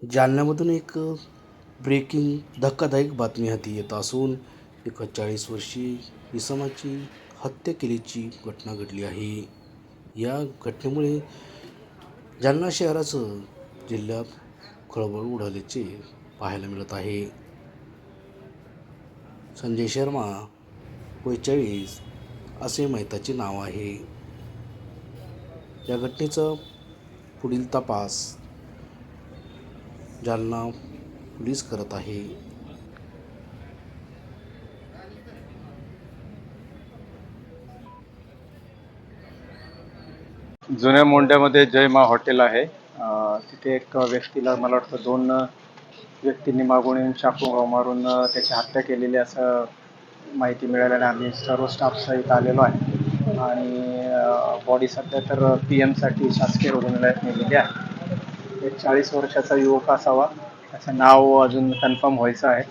जालन्यामधून एक ब्रेकिंग धक्कादायक बातमी हाती येत असून एका 40 वर्षीय इसमाची हत्या केल्याची घटना घडली आहे. या घटनेमुळे जालना शहरासह जिल्ह्यात खळबळ उडाल्याचे पाहायला मिळत आहे. संजय शर्मा 45 असे मयताचे नाव आहे. या घटनेचा पुढील तपास जालना पोलीस करत आहे. जुन्या मोंढ्यामध्ये जय मा हॉटेल आहे. तिथे एक व्यक्तीला मला वाटतं 2 व्यक्तींनी मागून येऊन चाकू मारून त्याची हत्या केलेली असं माहिती मिळाल्याने आम्ही सर्व स्टाफ सहित आलेलो आहे आणि बॉडी सध्या तर PM साठी शासकीय रुग्णालयात नेलेली आहे. एक 40 वर्षाचा युवक असावा. त्याचं नाव अजून कन्फर्म व्हायचं आहे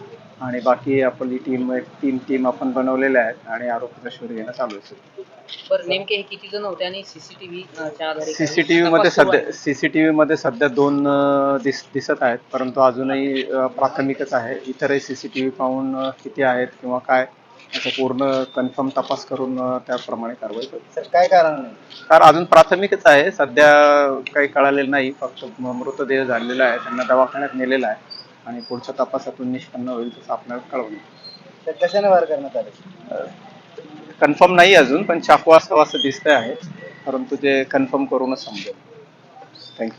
आणि बाकी आपली तीन टीम आपण बनवलेल्या आहेत आणि आरोपीचा शोध घेणं चालू आहे. बरं, नेमके हे किती जण होते आणि सीसीटीव्हीच्या आधारे सीसीटीव्ही मध्ये सध्या 2 दिसत आहेत, परंतु अजूनही प्राथमिकच आहे. इतरही सीसीटीव्ही पाहून किती आहेत किंवा काय याचा पूर्ण कन्फर्म तपास करून त्याप्रमाणे कारवाई करू. सर काय कारण कारण अजून प्राथमिकच आहे, सध्या काही कळालेलं नाही. फक्त मृतदेह झालेला आहे, त्यांना दवाखान्यात नेलेला आहे आणि पुढच्या तपासातून निष्पन्न होईल तसं आपल्याला कळवलं. कशाने वार करण्यात आले कन्फर्म नाही अजून, पण चाकू असावं असं दिसतंय आहे, परंतु ते कन्फर्म करूनच समजेल. थँक्यू.